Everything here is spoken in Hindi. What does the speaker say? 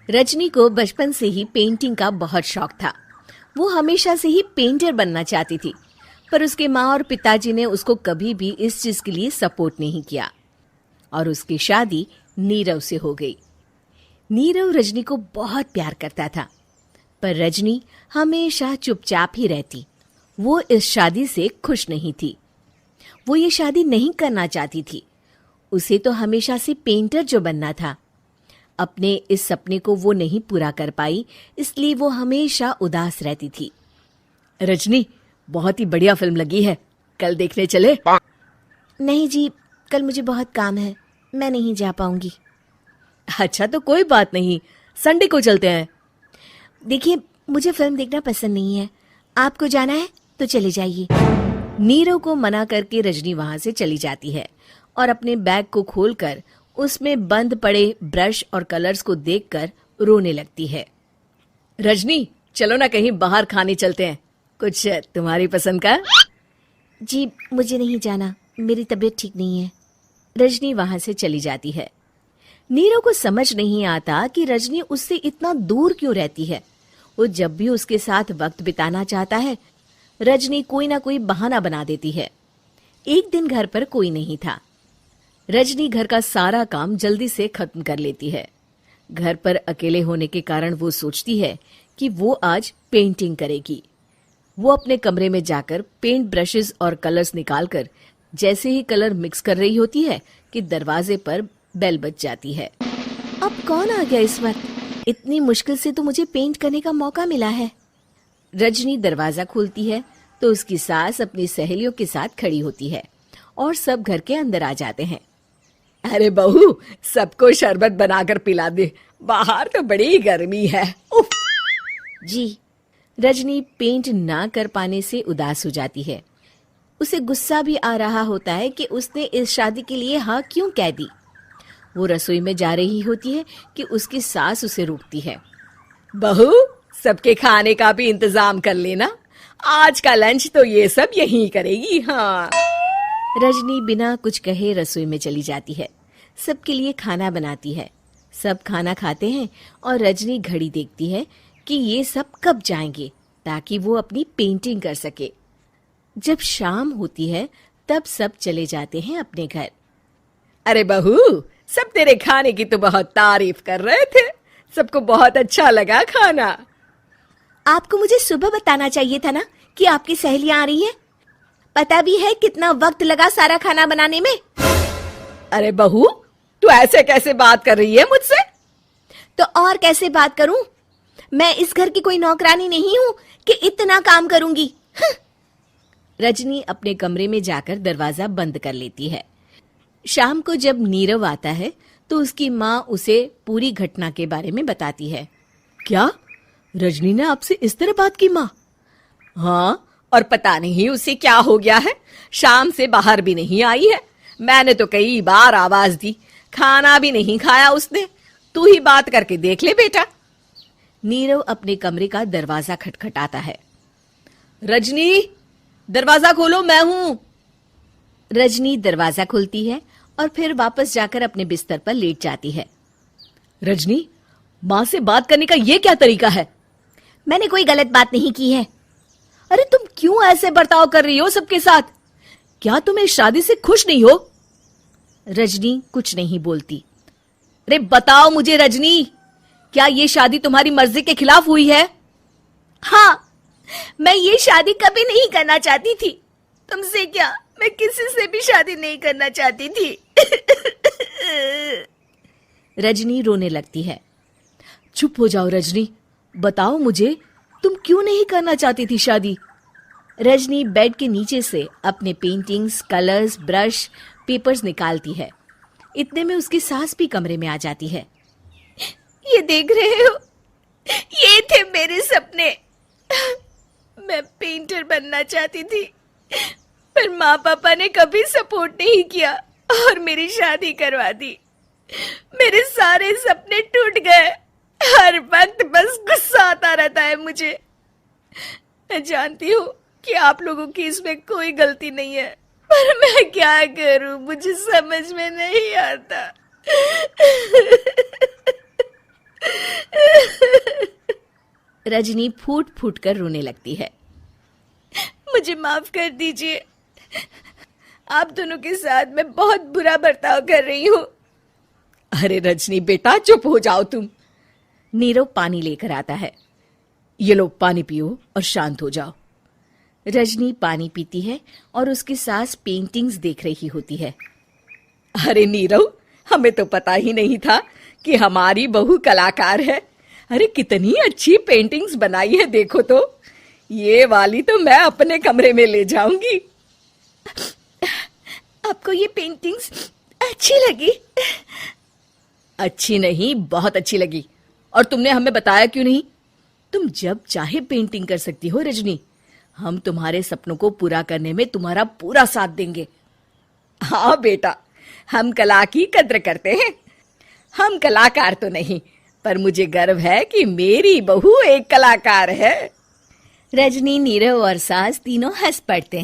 रजनी को बचपन से ही पेंटिंग का बहुत शौक था। वो हमेशा से ही पेंटर बनना चाहती थी, पर उसके माँ और पिताजी ने उसको कभी भी इस चीज के लिए सपोर्ट नहीं किया और उसकी शादी नीरव से हो गई। नीरव रजनी को बहुत प्यार करता था, पर रजनी हमेशा चुपचाप ही रहती। वो इस शादी से खुश नहीं थी। वो ये शादी नहीं करना चाहती थी। उसे तो हमेशा से पेंटर जो बनना था। अपने इस सपने को वो नहीं पूरा कर पाई, इसलिए वो हमेशा उदास रहती थी। रजनी, बहुत ही बढ़िया फिल्म लगी है, कल देखने चले? नहीं जी, कल मुझे बहुत काम है, मैं नहीं जा पाऊंगी। अच्छा तो कोई बात नहीं, संडे को चलते हैं। देखिए, मुझे फिल्म देखना पसंद नहीं है। आपको जाना है तो चले जाइए। नीरव को मना करके रजनी वहां से चली जाती है और अपने बैग को खोलकर उसमें बंद पड़े ब्रश और कलर्स को देखकर रोने लगती है। रजनी, चलो ना कहीं बाहर खाने चलते हैं, कुछ तुम्हारी पसंद का। जी, मुझे नहीं जाना, मेरी तबीयत ठीक नहीं है। रजनी वहां से चली जाती है। नीरव को समझ नहीं आता कि रजनी उससे इतना दूर क्यों रहती है। वो जब भी उसके साथ वक्त बिताना चाहता है, रजनी कोई ना कोई बहाना बना देती है। एक दिन घर पर कोई नहीं था। रजनी घर का सारा काम जल्दी से खत्म कर लेती है। घर पर अकेले होने के कारण वो सोचती है कि वो आज पेंटिंग करेगी। वो अपने कमरे में जाकर पेंट ब्रशेस और कलर्स निकालकर जैसे ही कलर मिक्स कर रही होती है कि दरवाजे पर बेल बज जाती है। अब कौन आ गया इस वक्त? इतनी मुश्किल से तो मुझे पेंट करने का मौका मिला है। रजनी दरवाजा खोलती है तो उसकी सास अपनी सहेलियों के साथ खड़ी होती है और सब घर के अंदर आ जाते हैं। अरे बहू, सबको शरबत बनाकर पिला दे, बाहर तो बड़ी गर्मी है। उफ। जी। रजनी पेंट ना कर पाने से उदास हो जाती है। उसे गुस्सा भी आ रहा होता है कि उसने इस शादी के लिए हाँ क्यों कह दी। वो रसोई में जा रही होती है कि उसकी सास उसे रोकती है। बहू, सबके खाने का भी इंतजाम कर लेना, आज का लंच तो ये सब यहीं करेगी। हाँ। रजनी बिना कुछ कहे रसोई में चली जाती है। सबके लिए खाना बनाती है। सब खाना खाते हैं और रजनी घड़ी देखती है कि ये सब कब जाएंगे ताकि वो अपनी पेंटिंग कर सके। जब शाम होती है तब सब चले जाते हैं अपने घर। अरे बहू, सब तेरे खाने की तो बहुत तारीफ कर रहे थे, सबको बहुत अच्छा लगा खाना। आपको मुझे सुबह बताना चाहिए था ना कि आपकी सहेलियां आ रही हैं। पता भी है कितना वक्त लगा सारा खाना बनाने में। अरे बहू, तू ऐसे कैसे बात कर रही है मुझसे? तो और कैसे बात करूं? मैं इस घर की कोई नौकरानी नहीं हूं कि इतना काम करूंगी। रजनी अपने कमरे में जाकर दरवाजा बंद कर लेती है। शाम को जब नीरव आता है तो उसकी माँ उसे पूरी घटना के बारे में बताती है। क्या रजनी ने आपसे इस तरह बात की माँ? हाँ, और पता नहीं उसे क्या हो गया है, शाम से बाहर भी नहीं आई है। मैंने तो कई बार आवाज दी, खाना भी नहीं खाया उसने। तू ही बात करके देख ले बेटा। नीरव अपने कमरे का दरवाजा खटखटाता है। रजनी, दरवाजा खोलो, मैं हूं। रजनी दरवाजा खोलती है और फिर वापस जाकर अपने बिस्तर पर लेट जाती है। रजनी, माँ से बात करने का ये क्या तरीका है? मैंने कोई गलत बात नहीं की है। अरे तुम क्यों ऐसे बर्ताव कर रही हो सबके साथ? क्या तुम इस शादी से खुश नहीं हो? रजनी कुछ नहीं बोलती। अरे बताओ मुझे रजनी, क्या ये शादी तुम्हारी मर्जी के खिलाफ हुई है? हाँ, मैं ये शादी कभी नहीं करना चाहती थी। तुमसे क्या, मैं किसी से भी शादी नहीं करना चाहती थी। रजनी रोने लगती है। चुप हो जाओ रजनी, बताओ मुझे, तुम क्यों नहीं करना चाहती थी शादी? रजनी बेड के नीचे से अपने पेंटिंग्स, कलर्स, ब्रश, पेपर्स निकालती है। इतने में उसकी सास भी कमरे में आ जाती है। ये देख रहे हो, ये थे मेरे सपने। मैं पेंटर बनना चाहती थी, पर माँ पापा ने कभी सपोर्ट नहीं किया और मेरी शादी करवा दी। मेरे सारे सपने टूट गए। हर वक्त बस गुस्सा आता रहता है मुझे। मैं जानती हूँ कि आप लोगों की इसमें कोई गलती नहीं है, पर मैं क्या करूं, मुझे समझ में नहीं आता। रजनी फूट फूट कर रोने लगती है। मुझे माफ कर दीजिए, आप दोनों के साथ मैं बहुत बुरा बर्ताव कर रही हूँ। अरे रजनी बेटा, चुप हो जाओ तुम। नीरव पानी लेकर आता है। ये लो पानी पियो और शांत हो जाओ। रजनी पानी पीती है और उसकी सास पेंटिंग्स देख रही होती है। अरे नीरव, हमें तो पता ही नहीं था कि हमारी बहू कलाकार है। अरे कितनी अच्छी पेंटिंग्स बनाई है, देखो तो। ये वाली तो मैं अपने कमरे में ले जाऊंगी। आपको ये पेंटिंग्स अच्छी लगी? अच्छी नहीं, बहुत अच्छी लगी। और तुमने हमें बताया क्यों नहीं? तुम जब चाहे पेंटिंग कर सकती हो रजनी। हम तुम्हारे सपनों को पूरा करने में तुम्हारा पूरा साथ देंगे। हाँ बेटा, हम कला की कद्र करते हैं। हम कलाकार तो नहीं, पर मुझे गर्व है कि मेरी बहू एक कलाकार है। रजनी, नीरव और सास तीनों हंस पड़ते हैं।